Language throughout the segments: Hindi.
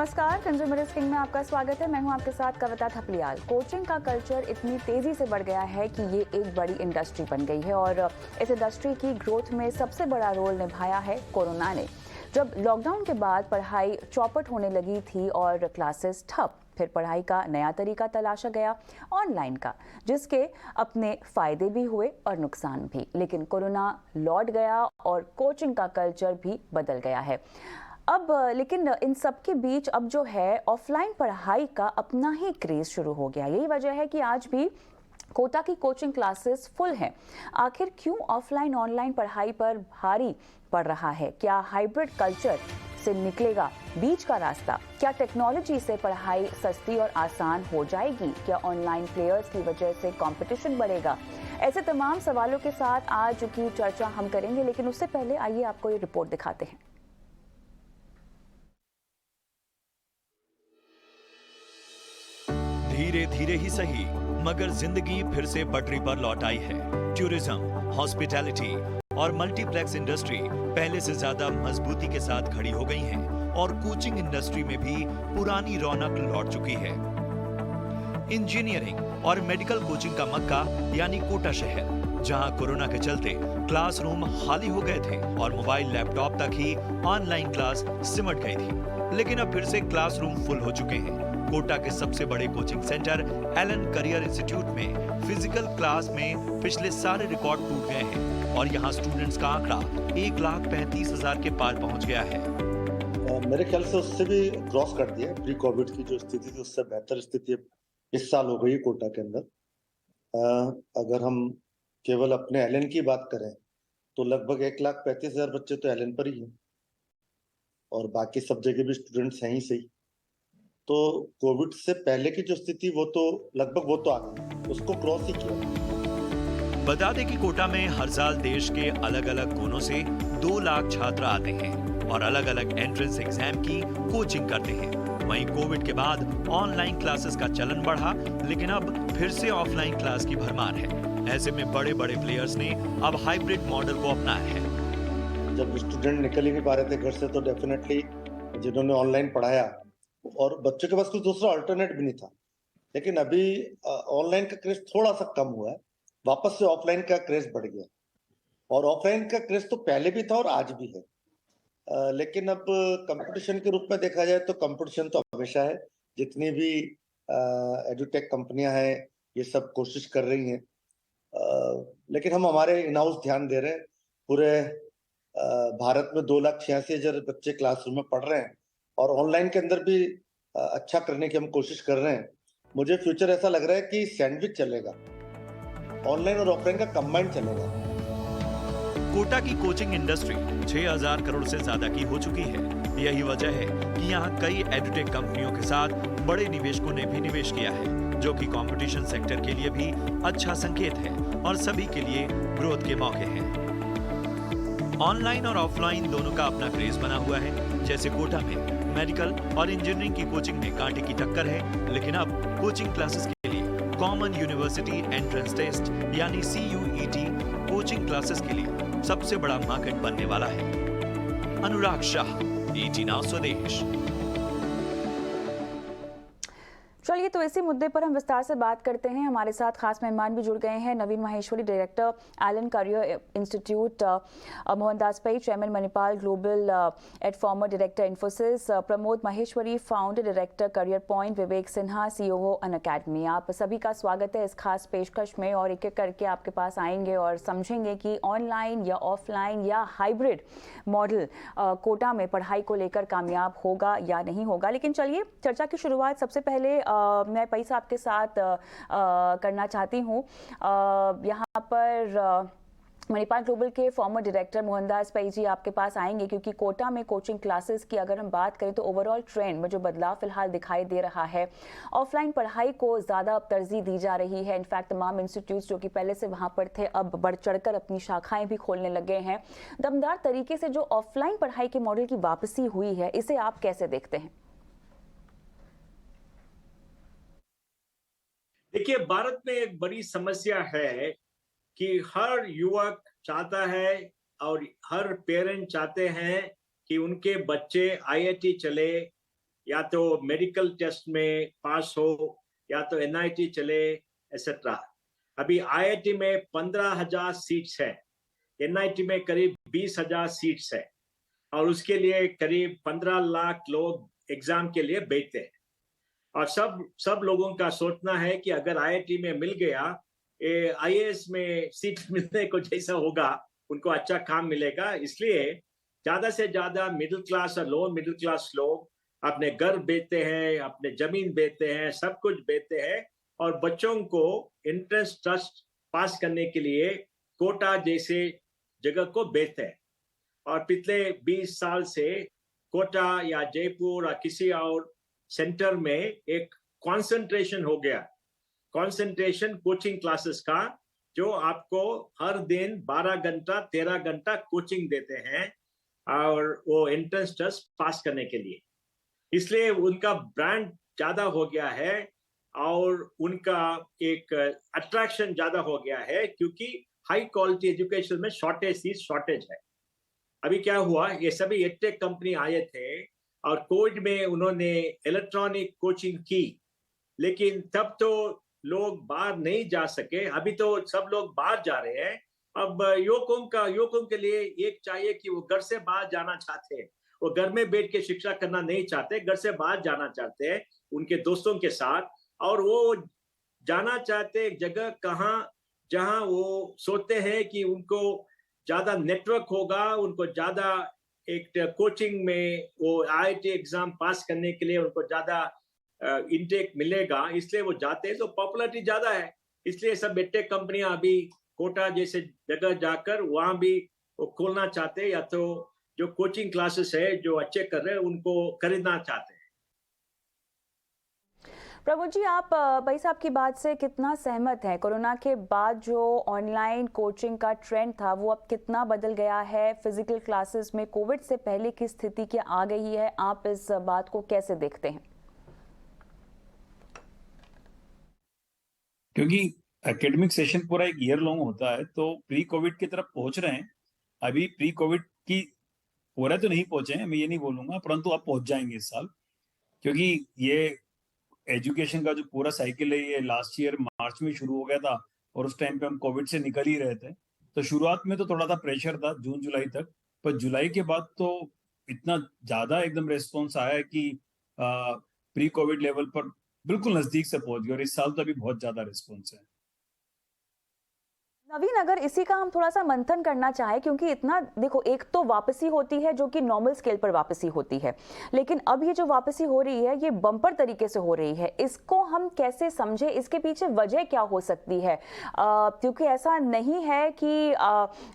नमस्कार, कंज्यूमर किंग में आपका स्वागत है। मैं हूं आपके साथ कविता थपलियाल। कोचिंग का कल्चर इतनी तेजी से बढ़ गया है कि ये एक बड़ी इंडस्ट्री बन गई है और इस इंडस्ट्री की ग्रोथ में सबसे बड़ा रोल निभाया है कोरोना ने। जब लॉकडाउन के बाद पढ़ाई चौपट होने लगी थी और क्लासेस ठप, फिर पढ़ाई का नया तरीका तलाशा गया, ऑनलाइन का, जिसके अपने फायदे भी हुए और नुकसान भी। लेकिन कोरोना लौट गया और कोचिंग का कल्चर भी बदल गया है। लेकिन इन सब के बीच अब जो है ऑफलाइन पढ़ाई का अपना ही क्रेज शुरू हो गया। यही वजह है कि आज भी कोटा की कोचिंग क्लासेस फुल हैं। आखिर क्यों ऑफलाइन ऑनलाइन पढ़ाई पर भारी पड़ रहा है? क्या हाइब्रिड कल्चर से निकलेगा बीच का रास्ता? क्या टेक्नोलॉजी से पढ़ाई सस्ती और आसान हो जाएगी? क्या ऑनलाइन प्लेयर्स की वजह से कंपटीशन बढ़ेगा? ऐसे तमाम सवालों के साथ आज की चर्चा हम करेंगे, लेकिन उससे पहले आइए आपको ये रिपोर्ट दिखाते हैं। धीरे धीरे ही सही, मगर जिंदगी फिर से पटरी पर लौट आई है। टूरिज्म, हॉस्पिटैलिटी और मल्टीप्लेक्स इंडस्ट्री पहले से ज्यादा मजबूती के साथ खड़ी हो गई हैं और कोचिंग इंडस्ट्री में भी पुरानी रौनक लौट चुकी है। इंजीनियरिंग और मेडिकल कोचिंग का मक्का यानी कोटा शहर, जहां कोरोना के चलते क्लासरूम खाली हो गए थे और मोबाइल लैपटॉप तक ही ऑनलाइन क्लास सिमट गई थी, लेकिन अब फिर से क्लासरूम फुल हो चुके हैं। कोटा के सबसे बड़े coaching centre Allen career institute में फिजिकल क्लास में पिछले सारे रिकॉर्ड टूट गए हैं और यहाँ स्टूडेंट्स का आंकड़ा 1,35,000 के पार पहुंच गया है। मेरे ख्याल से उससे भी क्रॉस कर दिया। प्री कोविड की जो स्थिति थी उससे बेहतर स्थिति इस साल हो गई है कोटा के अंदर। अगर हम केवल अपने एलन की बात करें तो लगभग 1,35,000 बच्चे तो एलन पर ही हैं और बाकी सब जगह भी स्टूडेंट्स हैं ही सही। तो कोविड से पहले की जो स्थिति वो तो लगभग आ गई, उसको क्रॉस ही किया। बता दें कि कोटा में हर साल देश के अलग अलग कोनों से 2 लाख छात्र आते हैं और अलग अलग एंट्रेंस एग्जाम की कोचिंग करते हैं। वहीं कोविड के बाद ऑनलाइन क्लासेस का चलन बढ़ा, लेकिन अब फिर से ऑफलाइन क्लास की भरमार है। ऐसे में बड़े बड़े प्लेयर्स ने अब हाइब्रिड मॉडल को अपनाया है। जब स्टूडेंट निकल ही नहीं पा रहे थे घर से, तो डेफिनेटली जिन्होंने ऑनलाइन पढ़ाया और बच्चों के पास कुछ दूसरा अल्टरनेट भी नहीं था, लेकिन अभी ऑनलाइन का क्रेज थोड़ा सा कम हुआ है, वापस से ऑफलाइन का क्रेज बढ़ गया। और ऑफलाइन का क्रेज तो पहले भी था और आज भी है, लेकिन अब कंपटीशन के रूप में देखा जाए तो कंपटीशन तो हमेशा है। जितनी भी एडुटेक कंपनियां हैं ये सब कोशिश कर रही हैं, लेकिन हम हमारे इन हाउस ध्यान दे रहे हैं। पूरे भारत में 2,86,000 बच्चे क्लासरूम में पढ़ रहे हैं और ऑनलाइन के अंदर भी अच्छा करने की हम कोशिश कर रहे हैं। मुझे फ्यूचर ऐसा लग रहा है कि सैंडविच चलेगा, ऑनलाइन और ऑफलाइन का कंबाइन चलेगा। कोटा की कोचिंग इंडस्ट्री 6,000 करोड़ से ज्यादा की हो चुकी है। यही वजह है कि यहाँ कई एडुटेक कंपनियों के साथ बड़े निवेशकों ने भी निवेश किया है, जो कि कंपटीशन सेक्टर के लिए भी अच्छा संकेत है और सभी के लिए ग्रोथ के मौके हैं। ऑनलाइन और ऑफलाइन दोनों का अपना क्रेज बना हुआ है। जैसे कोटा में मेडिकल और इंजीनियरिंग की कोचिंग में कांटे की टक्कर है, लेकिन अब कोचिंग क्लासेस के लिए कॉमन यूनिवर्सिटी एंट्रेंस टेस्ट यानी CUET कोचिंग क्लासेस के लिए सबसे बड़ा मार्केट बनने वाला है। अनुराग शाह, ET नाउ स्वदेश। चलिए, तो इसी मुद्दे पर हम विस्तार से बात करते हैं। हमारे साथ खास मेहमान भी जुड़ गए हैं। Naveen Maheshwari, director Allen career institute, Mohandas Pai, chairman Manipal global at former director Infosys, Pramod Maheshwari, founder director career point, Vivek Sinha, COO Unacademy. आप सभी का स्वागत है इस खास पेशकश में और एक एक करके आपके पास आएंगे और समझेंगे कि ऑनलाइन या ऑफलाइन या हाइब्रिड मॉडल कोटा में पढ़ाई को लेकर कामयाब होगा या नहीं होगा। लेकिन चलिए, चर्चा की शुरुआत सबसे पहले मैं पै साहब के साथ करना चाहती हूँ। यहाँ पर मणिपाल ग्लोबल के फॉर्मर डायरेक्टर मोहनदास पै जी आपके पास आएंगे, क्योंकि कोटा में कोचिंग क्लासेस की अगर हम बात करें तो ओवरऑल ट्रेंड में जो बदलाव फिलहाल दिखाई दे रहा है, ऑफलाइन पढ़ाई को ज़्यादा तरजीह दी जा रही है। इनफैक्ट तमाम इंस्टीट्यूट्स जो कि पहले से वहाँ पर थे अब बढ़ चढ़कर अपनी शाखाएं भी खोलने लगे हैं। दमदार तरीके से जो ऑफलाइन पढ़ाई के मॉडल की वापसी हुई है, इसे आप कैसे देखते हैं? देखिए, भारत में एक बड़ी समस्या है कि हर युवक चाहता है और हर पेरेंट चाहते हैं कि उनके बच्चे IIT चले या तो मेडिकल टेस्ट में पास हो या तो NIT चले एक्सेट्रा। अभी IIT में 15,000 सीट्स है, NIT में करीब 20,000 सीट्स है और उसके लिए करीब 15 लाख लोग एग्जाम के लिए बैठते हैं। और सब लोगों का सोचना है कि अगर IIT में मिल गया, IAS में सीट मिलने को जैसा होगा, उनको अच्छा काम मिलेगा। इसलिए ज्यादा से ज्यादा मिडिल क्लास और लोअर मिडिल क्लास लोग अपने घर बेचते हैं, अपने जमीन बेचते हैं, सब कुछ बेचते हैं और बच्चों को एंट्रेंस टेस्ट पास करने के लिए कोटा जैसे जगह को बेचते हैं। और पिछले 20 साल से कोटा या जयपुर या किसी और सेंटर में एक कंसंट्रेशन हो गया, कंसंट्रेशन कोचिंग क्लासेस का, जो आपको हर दिन 12 घंटा 13 घंटा कोचिंग देते हैं और वो एंट्रेंस टेस्ट पास करने के लिए। इसलिए उनका ब्रांड ज्यादा हो गया है और उनका एक अट्रैक्शन ज्यादा हो गया है, क्योंकि हाई क्वालिटी एजुकेशन में शॉर्टेज है। अभी क्या हुआ, ये सभी एडटेक कंपनी आए थे और कोविड में उन्होंने इलेक्ट्रॉनिक कोचिंग की, लेकिन तब तो लोग बाहर नहीं जा सके। अभी तो सब लोग बाहर जा रहे हैं। अब युवकों के लिए एक चाहिए कि वो घर से बाहर जाना चाहते हैं, वो घर में बैठ के शिक्षा करना नहीं चाहते, घर से बाहर जाना चाहते हैं उनके दोस्तों के साथ। और वो जाना चाहते एक जगह कहाँ, जहाँ वो सोचते हैं कि उनको ज्यादा नेटवर्क होगा, उनको ज्यादा एक कोचिंग में वो IIT एग्जाम पास करने के लिए उनको ज्यादा इनटेक मिलेगा, इसलिए वो जाते हैं। तो पॉपुलैरिटी ज्यादा है, इसलिए सब एडटेक कंपनियां अभी कोटा जैसे जगह जाकर वहां भी वो खोलना चाहते हैं, या तो जो कोचिंग क्लासेस है जो अच्छे कर रहे हैं उनको खरीदना चाहते हैं। प्रभु जी, आप भाई साहब की बात से कितना सहमत हैं? कोरोना के बाद जो ऑनलाइन कोचिंग का ट्रेंड था वो अब कितना बदल गया है? फिजिकल क्लासेस में कोविड से पहले की स्थिति क्या आ गई है? आप इस बात को कैसे देखते हैं? क्योंकि एकेडमिक सेशन पूरा एक ईयर लॉन्ग होता है, तो प्री कोविड की तरफ पहुंच रहे हैं। अभी प्री कोविड की पूरा तो नहीं पहुंचे हैं, मैं ये नहीं बोलूंगा, परंतु अब पहुंच जाएंगे इस साल। क्योंकि ये एजुकेशन का जो पूरा साइकिल है, ये लास्ट ईयर मार्च में शुरू हो गया था और उस टाइम पे हम कोविड से निकल ही रहे थे। तो शुरुआत में तो थोड़ा सा प्रेशर था जून जुलाई तक, पर जुलाई के बाद तो इतना ज्यादा एकदम रेस्पॉन्स आया है कि प्री कोविड लेवल पर बिल्कुल नजदीक से पहुंच गया और इस साल तो अभी बहुत ज्यादा रिस्पॉन्स है। नवीन, अगर इसी का हम थोड़ा सा मंथन करना चाहें, क्योंकि इतना देखो, एक तो वापसी होती है जो कि नॉर्मल स्केल पर वापसी होती है, लेकिन अब ये जो वापसी हो रही है ये बम्पर तरीके से हो रही है। इसको हम कैसे समझे? इसके पीछे वजह क्या हो सकती है? क्योंकि ऐसा नहीं है कि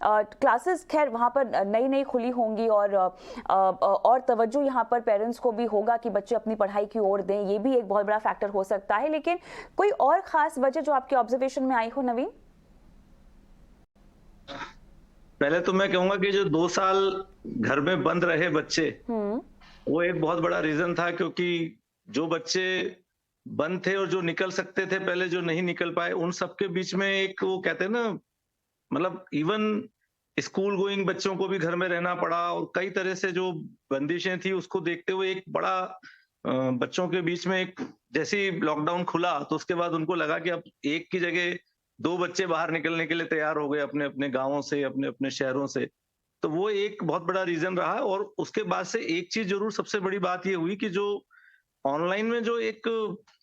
क्लासेस खैर वहाँ पर नई खुली होंगी और तवज्जो यहाँ पर पेरेंट्स को भी होगा कि बच्चे अपनी पढ़ाई की ओर दें, ये भी एक बहुत बड़ा फैक्टर हो सकता है। लेकिन कोई और खास वजह जो आपके ऑब्जर्वेशन में आई हो नवीन? पहले तो मैं कहूंगा कि जो 2 साल घर में बंद रहे बच्चे, वो एक बहुत बड़ा रीजन था, क्योंकि जो बच्चे बंद थे और जो निकल सकते थे पहले, जो नहीं निकल पाए, उन सबके बीच में एक, वो कहते हैं ना, मतलब इवन स्कूल गोइंग बच्चों को भी घर में रहना पड़ा और कई तरह से जो बंदिशें थी उसको देखते हुए एक बड़ा बच्चों के बीच में एक, जैसे लॉकडाउन खुला तो उसके बाद उनको लगा कि अब एक की जगह 2 बच्चे बाहर निकलने के लिए तैयार हो गए अपने अपने गांवों से, अपने अपने शहरों से। तो वो एक बहुत बड़ा रीजन रहा। और उसके बाद से एक चीज जरूर सबसे बड़ी बात ये हुई कि जो ऑनलाइन में जो एक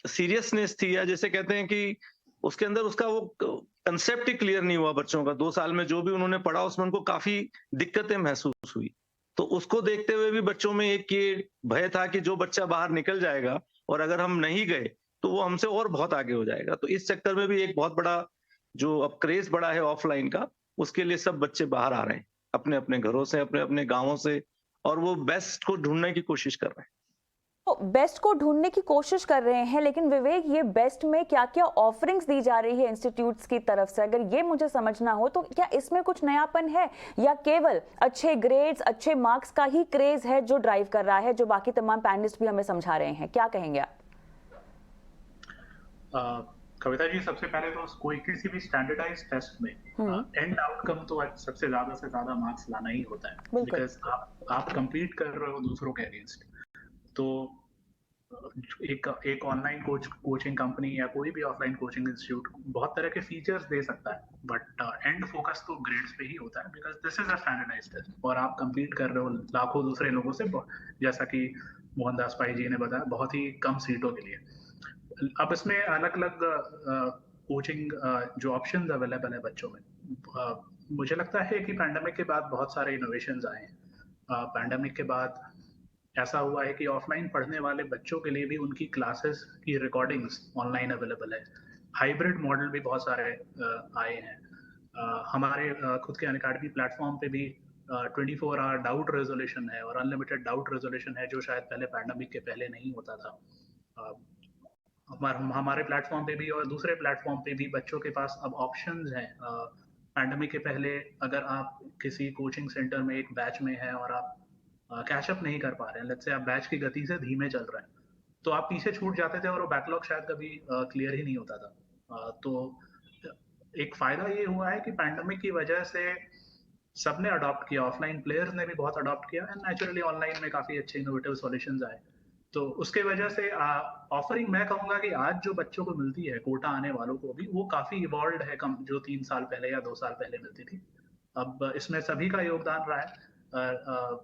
सीरियसनेस थी, या जैसे कहते हैं कि उसके अंदर उसका वो कंसेप्ट ही क्लियर नहीं हुआ बच्चों का। 2 साल में जो भी उन्होंने पढ़ा उसमें उनको काफी दिक्कतें महसूस हुई। तो उसको देखते हुए भी बच्चों में एक ये भय था कि जो बच्चा बाहर निकल जाएगा और अगर हम नहीं गए तो वो हमसे और बहुत आगे हो जाएगा। तो इस चक्कर में भी एक बहुत बड़ा जो अब क्रेज बढ़ा है ऑफलाइन का, उसके लिए सब बच्चे बाहर आ रहे हैं अपने अपने घरों से, अपने अपने गांवों से, और वो बेस्ट को ढूंढने की कोशिश कर रहे हैं। तो बेस्ट को ढूंढने की कोशिश कर रहे हैं, लेकिन विवेक, ये बेस्ट में क्या क्या ऑफरिंग्स दी जा रही है इंस्टीट्यूट्स की तरफ से, अगर ये मुझे समझना हो तो क्या इसमें कुछ नयापन है, या केवल अच्छे ग्रेड्स, अच्छे मार्क्स का ही क्रेज है जो ड्राइव कर रहा है, जो बाकी तमाम पैनलिस्ट भी हमें समझा रहे हैं? क्या कहेंगे आप? कविता जी, सबसे पहले तो कोई किसी भी स्टैंडर्डाइज्ड टेस्ट में एंड आउटकम तो सबसे ज्यादा से ज्यादा मार्क्स लाना ही होता है, बिकॉज आप कंपीट कर रहे हो दूसरों के अगेंस्ट। तो एक ऑनलाइन कोचिंग कंपनी या कोई भी ऑफलाइन कोचिंग इंस्टीट्यूट बहुत तरह के फीचर्स दे सकता है, बट एंड फोकस तो ग्रेड्स पे ही होता है, because this is a standardised test और आप कंपीट कर रहे हो लाखों दूसरे लोगों से, जैसा कि मोहनदास भाई जी ने बताया, बहुत ही कम सीटों के लिए। अब इसमें अलग अलग कोचिंग जो ऑप्शंस अवेलेबल है बच्चों में, मुझे लगता है कि पैंडेमिक के बाद बहुत सारे इनोवेशंस आए हैं। पैंडेमिक के बाद ऐसा हुआ है कि ऑफलाइन पढ़ने वाले बच्चों के लिए भी उनकी क्लासेस की रिकॉर्डिंग्स ऑनलाइन अवेलेबल है। हाइब्रिड मॉडल भी बहुत सारे आए हैं। हमारे खुद के अनअकैडमी प्लेटफॉर्म पे भी 24 आवर डाउट रेजोल्यूशन है और अनलिमिटेड डाउट रेजोल्यूशन है, जो शायद पहले पैंडेमिक के पहले नहीं होता था। हमारे प्लेटफॉर्म पे भी और दूसरे प्लेटफॉर्म पे भी बच्चों के पास अब ऑप्शंस हैं। पैंडेमिक के पहले अगर आप किसी कोचिंग सेंटर में एक बैच में हैं और आप कैचअप नहीं कर पा रहे हैं, लेट्स से आप बैच की गति से धीमे चल रहे हैं, तो आप पीछे छूट जाते थे और वो बैकलॉग शायद कभी क्लियर ही नहीं होता था। तो एक फायदा ये हुआ है कि पैंडेमिक की वजह से सबने अडॉप्ट किया, ऑफलाइन प्लेयर्स ने भी बहुत अडॉप्ट किया एंड नेचुरली ऑनलाइन में काफी अच्छे इनोवेटिव सॉल्यूशंस आए। तो उसके वजह से ऑफरिंग मैं कहूंगा कि आज जो बच्चों को मिलती है, कोटा आने वालों को भी, वो काफी इवॉल्व है कम जो 3 साल पहले या 2 साल पहले मिलती थी। अब इसमें सभी का योगदान रहा है।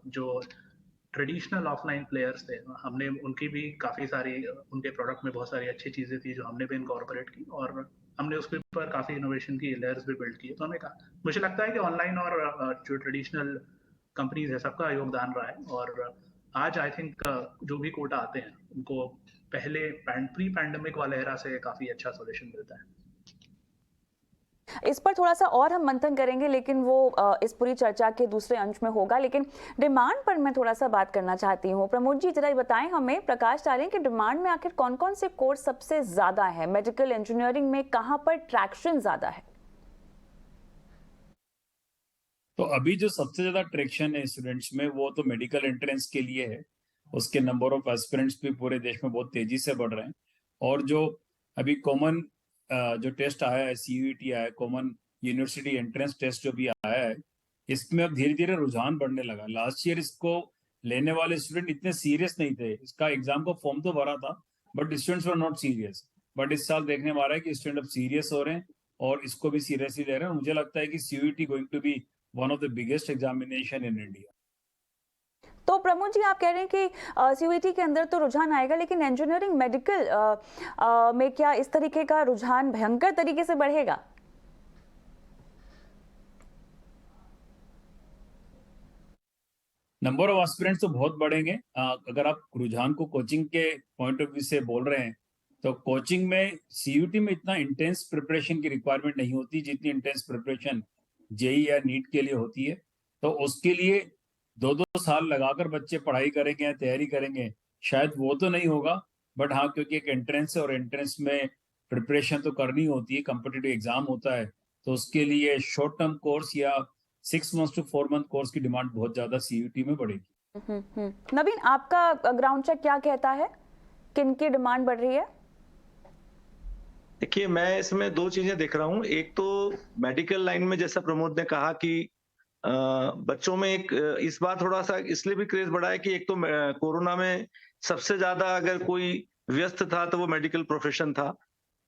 जो ट्रेडिशनल ऑफलाइन प्लेयर्स थे, हमने उनकी भी काफ़ी सारी, उनके प्रोडक्ट में बहुत सारी अच्छी चीज़ें थी जो हमने भी इनकॉर्पोरेट की और हमने उसके ऊपर काफ़ी इनोवेशन की लेयर्स भी बिल्ड किए। तो हमें मुझे लगता है कि ऑनलाइन और जो ट्रेडिशनल कंपनीज है सबका योगदान रहा है। और आज आई थिंक जो भी कोटा आते हैं उनको पहले प्री पैंडेमिक वाले एरा से काफ़ी अच्छा सॉल्यूशन मिलता है। इस पर थोड़ा सा और हम मंथन करेंगे, लेकिन वो इस पूरी चर्चा के दूसरे अंश में होगा। लेकिन डिमांड पर मैं थोड़ा सा बात करना चाहती हूँ। प्रमोद जी जरा बताएं हमें, प्रकाश डालें कि डिमांड में आखिर कौन कौन से कोर्स सबसे ज्यादा है, मेडिकल इंजीनियरिंग में कहाँ पर ट्रैक्शन ज्यादा है? तो अभी जो सबसे ज्यादा ट्रैक्शन है स्टूडेंट्स में वो तो मेडिकल एंट्रेंस के लिए है। उसके नंबर ऑफ एस्पिरेंट्स भी पूरे देश में बहुत तेजी से बढ़ रहे हैं। और जो अभी कॉमन जो टेस्ट आया है, CUET आया है, कॉमन यूनिवर्सिटी एंट्रेंस टेस्ट जो भी आया है, इसमें अब धीरे धीरे रुझान बढ़ने लगा। लास्ट ईयर इसको लेने वाले स्टूडेंट इतने सीरियस नहीं थे, इसका एग्जाम का फॉर्म तो भरा था but students were not serious. But इस साल देखने में आ रहा है कि स्टूडेंट अब सीरियस हो रहे हैं और इसको भी सीरियसली ले रहे हैं। मुझे लगता है कि CUET going to be one of the biggest examination in India. तो प्रमोद जी आप कह रहे हैं कि CUET के अंदर तो रुझान आएगा, लेकिन इंजीनियरिंग मेडिकल में क्या इस तरीके का रुझान भयंकर तरीके से बढ़ेगा? नंबर ऑफ एस्पिरेंट्स तो बहुत बढ़ेंगे। अगर आप रुझान को कोचिंग के पॉइंट ऑफ व्यू से बोल रहे हैं तो कोचिंग में CUET में इतना इंटेंस प्रिपरेशन की रिक्वायरमेंट नहीं होती जितनी इंटेंस प्रिपरेशन JEE या नीट के लिए होती है। तो उसके लिए 2-2 साल लगाकर बच्चे पढ़ाई करेंगे या तैयारी करेंगे, शायद वो तो नहीं होगा। बट हाँ, क्योंकि एक एंट्रेंस है और एंट्रेंस में प्रिपरेशन तो करनी होती है, कॉम्पिटिटिव एग्जाम होता है, तो उसके लिए शॉर्ट टर्म कोर्स या 6 months to 4 month कोर्स की डिमांड बहुत ज्यादा CUET में बढ़ेगी। नवीन, आपका ग्राउंड चेक क्या कहता है, किन की डिमांड बढ़ रही है? देखिए, मैं इसमें 2 चीजें देख रहा हूँ। एक तो मेडिकल लाइन में जैसा प्रमोद ने कहा कि बच्चों में एक इस बार थोड़ा सा इसलिए भी क्रेज बढ़ा है कि एक तो कोरोना में सबसे ज्यादा अगर कोई व्यस्त था तो वो मेडिकल प्रोफेशन था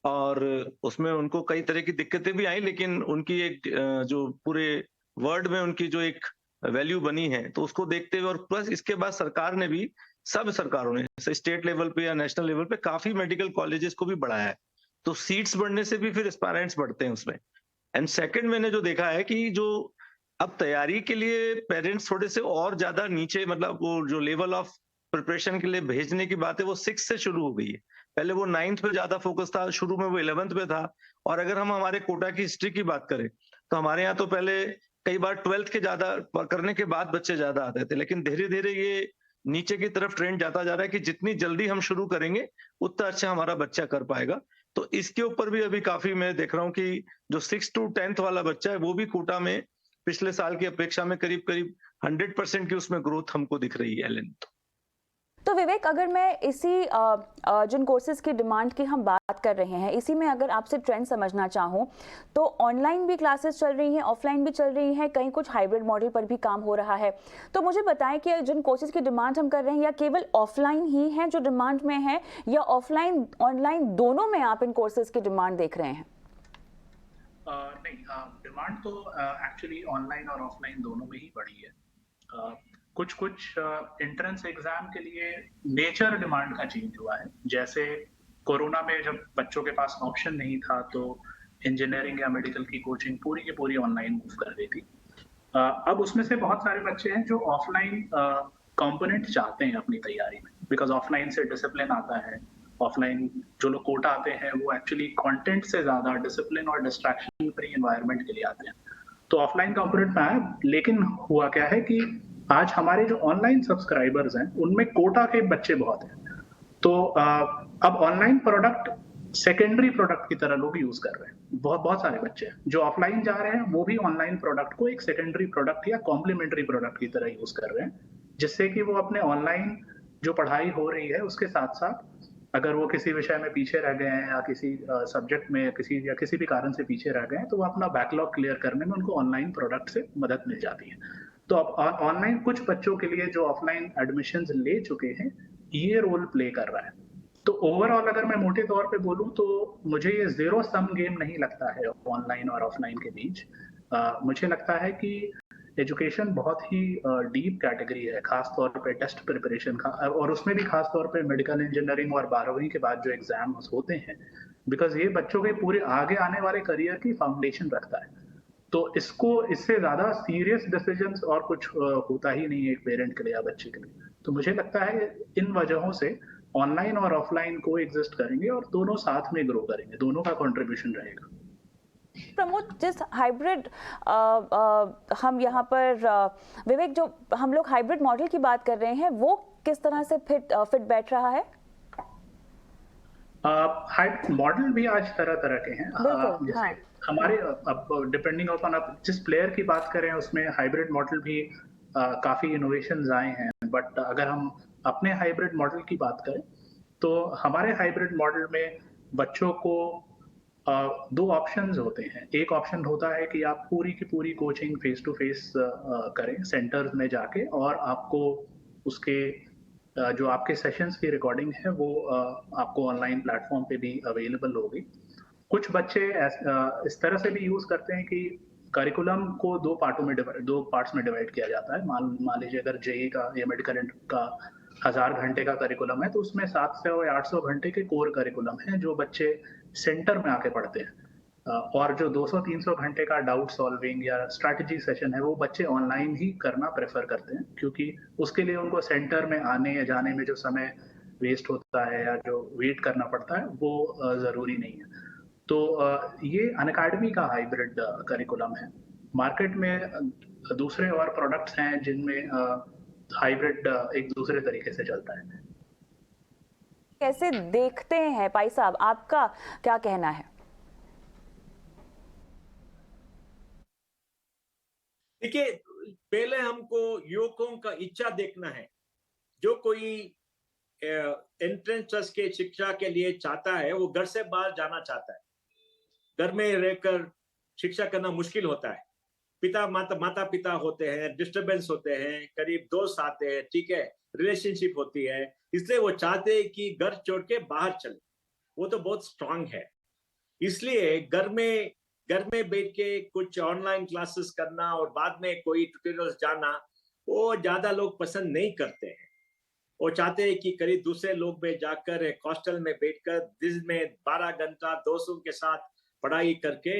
और उसमें उनको कई तरह की दिक्कतें भी आई, लेकिन उनकी एक जो पूरे वर्ल्ड में उनकी जो एक वैल्यू बनी है, तो उसको देखते हुए और प्लस इसके बाद सरकार ने भी, सब सरकारों ने स्टेट लेवल पे या नेशनल लेवल पे काफी मेडिकल कॉलेजेस को भी बढ़ाया है। तो सीट्स बढ़ने से भी फिर एस्पायरेंट्स बढ़ते हैं उसमें। एंड सेकंड, मैंने जो देखा है कि जो अब तैयारी के लिए पेरेंट्स थोड़े से और ज्यादा नीचे, मतलब वो जो लेवल ऑफ प्रिपरेशन के लिए भेजने की बात है वो 6 से शुरू हो गई है। पहले वो 9th पे ज्यादा फोकस था, शुरू में वो 11th पे था। और अगर हम हमारे कोटा की हिस्ट्री की बात करें तो हमारे यहाँ तो पहले कई बार 12th के ज्यादा करने के बाद बच्चे ज्यादा आते थे, लेकिन धीरे धीरे ये नीचे की तरफ ट्रेंड जाता जा रहा है कि जितनी जल्दी हम शुरू करेंगे उतना अच्छा हमारा बच्चा कर पाएगा। तो इसके ऊपर भी अभी काफी मैं देख रहा हूँ कि जो 6 to 10th वाला बच्चा है वो भी कोटा में पिछले साल की अपेक्षा में करीब 100% की उसमें ग्रोथ हमको दिख रही है। तो विवेक, अगर मैं इसी जिन कोर्सेज की डिमांड की हम बात कर रहे हैं, इसी में अगर आपसे ट्रेंड समझना चाहूँ तो ऑनलाइन भी क्लासेस चल रही हैं, ऑफलाइन भी चल रही हैं, कहीं कुछ हाइब्रिड मॉडल पर भी काम हो रहा है। तो मुझे बताएं कि जिन कोर्सेज की डिमांड हम कर रहे हैं, या केवल ऑफलाइन ही हैं जो डिमांड में है, या ऑफलाइन ऑनलाइन दोनों में आप इन कोर्सेज की डिमांड देख रहे हैं? नहीं, डिमांड तो एक्चुअली ऑनलाइन और ऑफलाइन दोनों में ही बढ़ी है। कुछ एंट्रेंस एग्जाम के लिए नेचर डिमांड का चेंज हुआ है। जैसे कोरोना में जब बच्चों के पास ऑप्शन नहीं था तो इंजीनियरिंग या मेडिकल की कोचिंग पूरी की पूरी ऑनलाइन मूव कर रही थी। अब उसमें से बहुत सारे बच्चे हैं जो ऑफलाइन कंपोनेंट चाहते हैं अपनी तैयारी में, बिकॉज ऑफलाइन से डिसिप्लिन आता है। ऑफलाइन जो लोग कोटा आते हैं वो एक्चुअली कंटेंट से ज्यादा डिसिप्लिन और डिस्ट्रैक्शन फ्री एनवायरनमेंट के लिए आते हैं, तो ऑफलाइन कंपोनेंट में आया। लेकिन हुआ क्या है कि आज हमारे जो ऑनलाइन सब्सक्राइबर्स हैं उनमें कोटा के बच्चे बहुत हैं, तो अब ऑनलाइन प्रोडक्ट सेकेंडरी प्रोडक्ट की तरह लोग यूज कर रहे हैं। बहुत सारे बच्चे हैं जो ऑफलाइन जा रहे हैं, वो भी ऑनलाइन प्रोडक्ट को एक सेकेंडरी प्रोडक्ट या कॉम्प्लीमेंट्री प्रोडक्ट की तरह यूज कर रहे हैं, जिससे कि वो अपने ऑनलाइन जो पढ़ाई हो रही है उसके साथ साथ अगर वो किसी विषय में पीछे रह गए हैं या किसी सब्जेक्ट में किसी भी कारण से पीछे रह गए हैं, तो वो अपना बैकलॉग क्लियर करने में उनको ऑनलाइन प्रोडक्ट से मदद मिल जाती है। तो अब ऑनलाइन कुछ बच्चों के लिए जो ऑफलाइन एडमिशंस ले चुके हैं ये रोल प्ले कर रहा है। तो ओवरऑल अगर मैं मोटे तौर पे बोलूं तो मुझे ये जीरो सम गेम नहीं लगता है ऑनलाइन और ऑफलाइन के बीच। मुझे लगता है कि एजुकेशन बहुत ही डीप कैटेगरी है, खास तौर पे टेस्ट प्रिपरेशन का, और उसमें भी खास तौर पे मेडिकल इंजीनियरिंग और 12वीं के बाद जो एग्जाम्स होते हैं, बिकॉज ये बच्चों के पूरे आगे आने वाले करियर की फाउंडेशन रखता है। तो इससे ज्यादा सीरियस डिसीजंस और कुछ होता ही नहीं है एक पेरेंट के लिए या बच्चे के लिए। तो मुझे लगता है इन वजहों से ऑनलाइन और ऑफलाइन को एग्जिस्ट करेंगे और दोनों साथ में ग्रो करेंगे, दोनों का कंट्रीब्यूशन रहेगा। प्रमोद, जिस हाइब्रिड हम यहाँ पर विवेक, जो हम लोग हाइब्रिड मॉडल की बात कर रहे हैं, वो किस तरह से फिट बैठ रहा है? हाइब्रिड मॉडल भी आज तरह तरह के हैं। जैसे हाँ। हमारे अब डिपेंडिंग अपॉन आप जिस प्लेयर की बात करें उसमें हाइब्रिड मॉडल भी काफी इनोवेशंस आए हैं। बट अगर हम अपने हाइब्रिड मॉडल की बात करें तो हमारे हाइब्रिड मॉडल में बच्चों को दो ऑप्शंस होते हैं। एक ऑप्शन होता है कि आप पूरी की पूरी कोचिंग फेस टू फेस करें सेंटर्स में जाके, और आपको उसके जो आपके सेशंस की रिकॉर्डिंग है वो आपको ऑनलाइन प्लेटफॉर्म पे भी अवेलेबल होगी। कुछ बच्चे इस तरह से भी यूज करते हैं कि करिकुलम को दो पार्ट्स में डिवाइड किया जाता है। मान लीजिए अगर जेई का या मेडिकल का 1000 घंटे का करिकुलम है तो उसमें 700 या 800 घंटे के कोर करिकुलम हैं जो बच्चे सेंटर में आके पढ़ते हैं, और जो 200-300 घंटे का डाउट सॉल्विंग या स्ट्रैटेजी सेशन है वो बच्चे ऑनलाइन ही करना प्रेफर करते हैं, क्योंकि उसके लिए उनको सेंटर में आने या जाने में जो समय वेस्ट होता है या जो वेट करना पड़ता है वो जरूरी नहीं है। तो ये अनअकैडमी का हाइब्रिड करिकुलम है। मार्केट में दूसरे और प्रोडक्ट्स हैं जिनमें हाइब्रिड एक दूसरे तरीके से चलता है। कैसे देखते हैं पाई साहब, आपका क्या कहना है? देखिए, पहले हमको युवकों का इच्छा देखना है। जो कोई एंट्रेंस के शिक्षा के लिए चाहता है वो घर से बाहर जाना चाहता है। घर में रहकर शिक्षा करना मुश्किल होता है। माता पिता होते हैं, डिस्टरबेंस होते हैं, करीब दोस्त आते हैं, ठीक है, रिलेशनशिप होती है, इसलिए वो चाहते हैं कि घर छोड़ के बाहर चले। वो तो बहुत स्ट्रांग है। इसलिए घर में बैठ के कुछ ऑनलाइन क्लासेस करना और बाद में कोई ट्यूटोरियल्स जाना वो ज्यादा लोग पसंद नहीं करते हैं। वो चाहते हैं कि करीब दूसरे लोग में जाकर एक हॉस्टल में बैठकर दिन में 12 घंटा दोस्तों के साथ पढ़ाई करके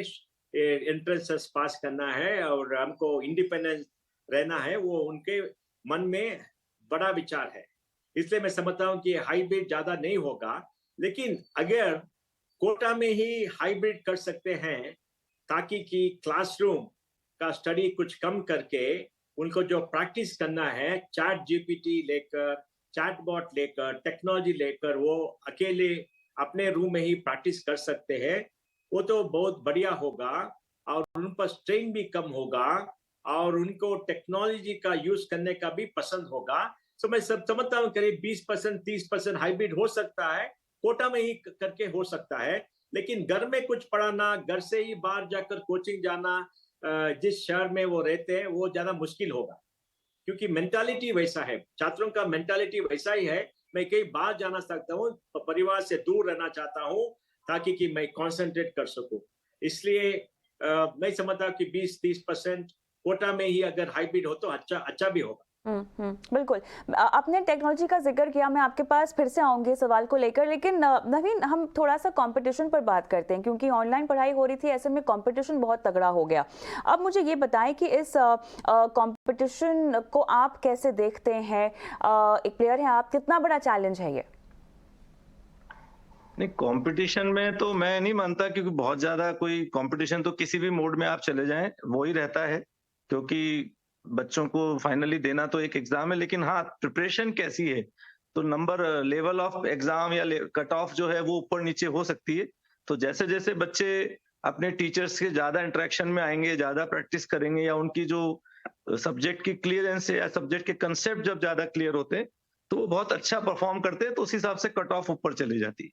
एंट्रेंस पास करना है और हमको इंडिपेंडेंस रहना है। वो उनके मन में बड़ा विचार है। इसलिए मैं समझता हूँ कि हाइब्रिड ज्यादा नहीं होगा, लेकिन अगर कोटा में ही हाइब्रिड कर सकते हैं ताकि कि क्लासरूम का स्टडी कुछ कम करके उनको जो प्रैक्टिस करना है चैट जीपीटी लेकर, चैटबॉट लेकर, टेक्नोलॉजी लेकर वो अकेले अपने रूम में ही प्रैक्टिस कर सकते हैं, वो तो बहुत बढ़िया होगा और उन पर स्ट्रेन भी कम होगा और उनको टेक्नोलॉजी का यूज करने का भी पसंद होगा। तो मैं सब समझता हूँ करीब 20% 30% हाइब्रिड हो सकता है, कोटा में ही करके हो सकता है, लेकिन घर में कुछ पढ़ाना, घर से ही बाहर जाकर कोचिंग जाना, जिस शहर में वो रहते हैं वो ज्यादा मुश्किल होगा, क्योंकि मेंटालिटी वैसा है, छात्रों का मेंटालिटी वैसा ही है। मैं कहीं बाहर जाना सकता हूँ, परिवार से दूर रहना चाहता हूँ ताकि कि मैं कंसंट्रेट कर सकूं। इसलिए मैं समझता हूँ कि 20-30% कोटा में ही अगर हाइब्रिड हो तो अच्छा भी होगा। बिल्कुल। आपने टेक्नोलॉजी का जिक्र किया, मैं आपके पास फिर से आऊंगी सवाल को लेकर, लेकिन नवीन हम थोड़ा सा कंपटीशन पर बात करते हैं, क्योंकि ऑनलाइन पढ़ाई हो रही थी, ऐसे में कंपटीशन बहुत तगड़ा हो गया। अब मुझे ये बताएं कि इस कंपटीशन को आप कैसे देखते हैं? एक प्लेयर हैं आप, कितना बड़ा चैलेंज है ये? नहीं, कंपटीशन में तो मैं नहीं मानता, क्योंकि बहुत ज्यादा कोई कंपटीशन तो किसी भी मोड में आप चले जाएं वो ही रहता है, क्योंकि बच्चों को फाइनली देना तो एक एग्जाम है। लेकिन हाँ, प्रिपरेशन कैसी है, तो नंबर लेवल ऑफ एग्जाम या कट ऑफ जो है वो ऊपर नीचे हो सकती है। तो जैसे जैसे बच्चे अपने टीचर्स के ज्यादा इंटरेक्शन में आएंगे, ज्यादा प्रैक्टिस करेंगे, या उनकी जो सब्जेक्ट की क्लियरेंस है या सब्जेक्ट के कंसेप्ट जब ज्यादा क्लियर होते हैं तो वो बहुत अच्छा परफॉर्म करते हैं, तो उस हिसाब से कट ऑफ ऊपर चली जाती है।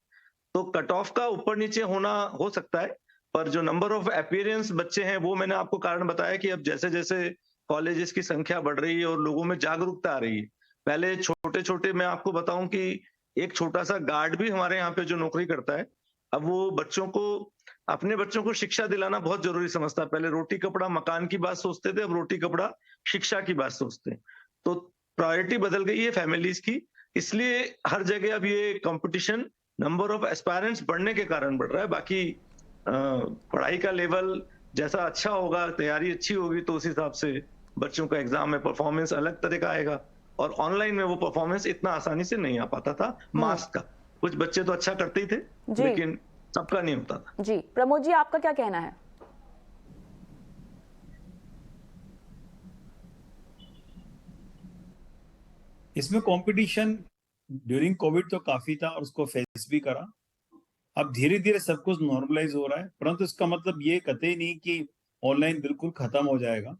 तो कट ऑफ का ऊपर नीचे होना हो सकता है, पर जो नंबर ऑफ अपीयरेंस बच्चे हैं वो मैंने आपको कारण बताया कि अब जैसे जैसे कॉलेजेस की संख्या बढ़ रही है और लोगों में जागरूकता आ रही है। पहले छोटे छोटे, मैं आपको बताऊं कि एक छोटा सा गार्ड भी हमारे यहाँ पे जो नौकरी करता है, अब वो अपने बच्चों को शिक्षा दिलाना बहुत जरूरी समझता है। पहले रोटी कपड़ा मकान की बात सोचते थे, अब रोटी कपड़ा शिक्षा की बात सोचते हैं। तो प्रायोरिटी बदल गई है फैमिलीज की, इसलिए हर जगह अब ये कंपटीशन नंबर ऑफ एस्पायरेंट्स बढ़ने के कारण बढ़ रहा है। बाकी पढ़ाई का लेवल जैसा अच्छा होगा, तैयारी अच्छी होगी, तो उस हिसाब से बच्चों का एग्जाम में परफॉर्मेंस अलग तरह का आएगा। और ऑनलाइन में वो परफॉर्मेंस इतना आसानी से नहीं आ पाता था मास्क का। कुछ बच्चे तो अच्छा करते ही थे, लेकिन सबका नहीं होता था। जी प्रमोद जी, आपका क्या कहना है? इसमें कंपटीशन ड्यूरिंग कोविड तो काफी था और उसको फेस भी करा। अब धीरे धीरे सब कुछ नॉर्मलाइज हो रहा है, परंतु इसका मतलब ये कतई नहीं कि ऑनलाइन बिल्कुल खत्म हो जाएगा।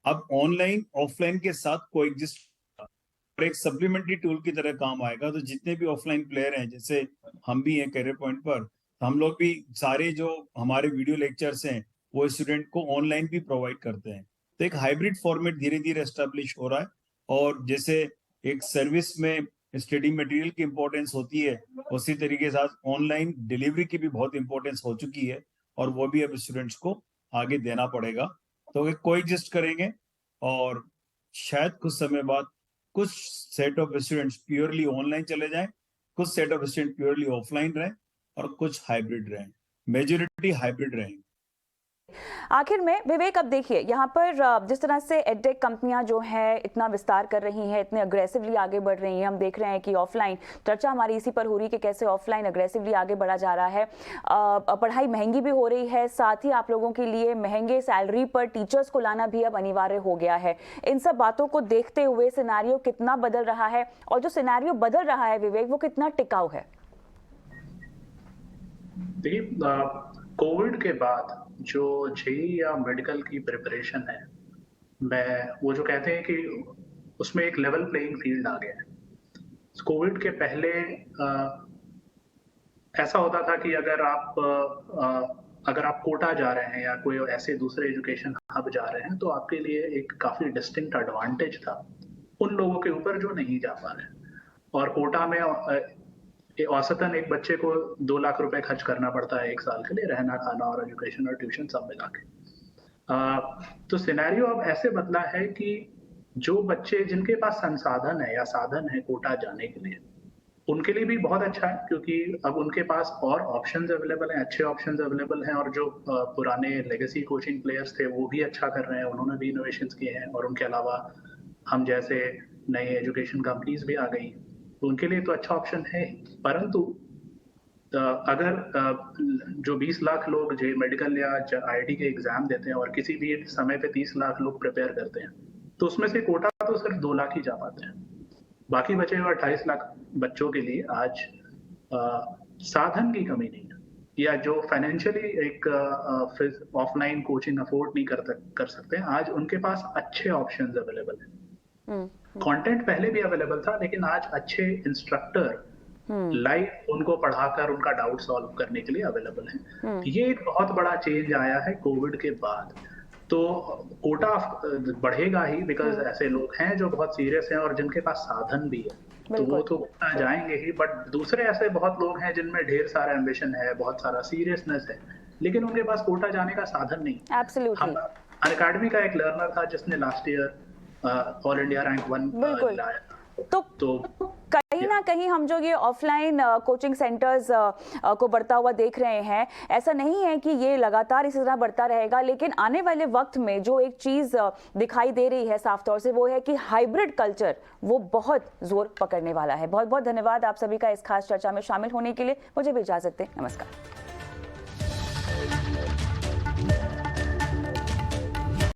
अब ऑनलाइन ऑफलाइन के साथ कोएग्जिस्ट और एक सप्लीमेंट्री टूल की तरह काम आएगा। तो जितने भी ऑफलाइन प्लेयर हैं, जैसे हम भी हैं कैरियर पॉइंट पर, हम लोग भी सारे जो हमारे वीडियो लेक्चर्स हैं वो स्टूडेंट को ऑनलाइन भी प्रोवाइड करते हैं। तो एक हाइब्रिड फॉर्मेट धीरे धीरे एस्टेब्लिश हो रहा है। और जैसे एक सर्विस में स्टडी मटेरियल की इंपॉर्टेंस होती है, उसी तरीके से ऑनलाइन डिलीवरी की भी बहुत इंपॉर्टेंस हो चुकी है, और वो भी अब स्टूडेंट्स को आगे देना पड़ेगा। तो वे कोएग्जिस्ट करेंगे और शायद कुछ समय बाद कुछ set of students purely online चले जाएं, कुछ set of student purely offline रहें, और कुछ हाइब्रिड रहें। मेजॉरिटी हाइब्रिड रहेंगे। आखिर में विवेक, अब देखिए यहाँ पर जिस तरह से एडटेक कंपनियां जो है इतना विस्तार कर रही हैं, इतने अग्रेसिवली आगे बढ़ रही हैं, हम देख रहे हैं कि ऑफलाइन, चर्चा हमारी इसी पर हो रही है कि कैसे ऑफलाइन अग्रेसिवली आगे बढ़ा जा रहा है। पढ़ाई महंगी भी हो रही है, साथ ही आप लोगों के लिए महंगे सैलरी पर टीचर्स को लाना भी अब अनिवार्य हो गया है। इन सब बातों को देखते हुए सिनेरियो कितना बदल रहा है, और जो सिनेरियो बदल रहा है विवेक, वो कितना टिकाऊ है? कोविड के बाद जो जेईई या मेडिकल की प्रिपरेशन है, वो जो कहते हैं कि उसमें एक लेवल प्लेइंग फील्ड आ गया है। कोविड के पहले ऐसा होता था कि अगर आप कोटा जा रहे हैं या कोई ऐसे दूसरे एजुकेशन हब जा रहे हैं, तो आपके लिए एक काफी डिस्टिंक्ट एडवांटेज था उन लोगों के ऊपर जो नहीं जा पा रहे। और कोटा में औसतन एक बच्चे को 2 लाख रुपए खर्च करना पड़ता है 1 साल के लिए, रहना, खाना और एजुकेशन और ट्यूशन सब मिला के। तो सिनेरियो अब ऐसे बदला है कि जो बच्चे जिनके पास संसाधन है या साधन है कोटा जाने के लिए, उनके लिए भी बहुत अच्छा है, क्योंकि अब उनके पास और ऑप्शंस अवेलेबल हैं, अच्छे ऑप्शंस अवेलेबल हैं। और जो पुराने लेगेसी कोचिंग प्लेयर्स थे वो भी अच्छा कर रहे हैं, उन्होंने भी इनोवेशंस किए हैं। और उनके अलावा हम जैसे नए एजुकेशन कंपनीज भी आ गई, तो उनके लिए तो अच्छा ऑप्शन है। परंतु अगर जो 20 लाख लोग जो मेडिकल या आईआईटी के एग्जाम देते हैं और किसी भी समय पे 30 लाख लोग प्रिपेयर करते हैं, तो उसमें से कोटा तो सिर्फ 2 लाख ही जा पाते हैं। बाकी बचे हुए 28 लाख बच्चों के लिए आज साधन की कमी नहीं है, या जो फाइनेंशियली एक ऑफलाइन कोचिंग अफोर्ड नहीं कर सकते, आज उनके पास अच्छे ऑप्शंस अवेलेबल हैं। कंटेंट पहले भी अवेलेबल था, लेकिन आज अच्छे इंस्ट्रक्टर लाइव उनको पढ़ाकर उनका डाउट सॉल्व करने के लिए अवेलेबल है। ये एक बहुत बड़ा चेंज आया है कोविड के बाद। तो कोटा बढ़ेगा ही, बिकॉज ऐसे लोग हैं जो बहुत सीरियस हैं और जिनके पास साधन भी है, तो वो तो कोटा जाएंगे ही। बट दूसरे ऐसे बहुत लोग हैं जिनमें ढेर सारा एम्बिशन है, बहुत सारा सीरियसनेस है, लेकिन उनके पास कोटा जाने का साधन नहीं। एब्सोल्युटली। अनअकैडमी का एक लर्नर था जिसने last year all India rank 1 लाया। तो कहीं ना कहीं हम जो ये ऑफलाइन कोचिंग सेंटर्स को बढ़ता हुआ देख रहे हैं, ऐसा नहीं है कि ये लगातार इसी तरह बढ़ता रहेगा, लेकिन आने वाले वक्त में जो एक चीज दिखाई दे रही है साफ तौर से, वो है कि हाइब्रिड कल्चर वो बहुत जोर पकड़ने वाला है। बहुत बहुत धन्यवाद आप सभी का इस खास चर्चा में शामिल होने के लिए। मुझे भी इजाजत दें, नमस्कार।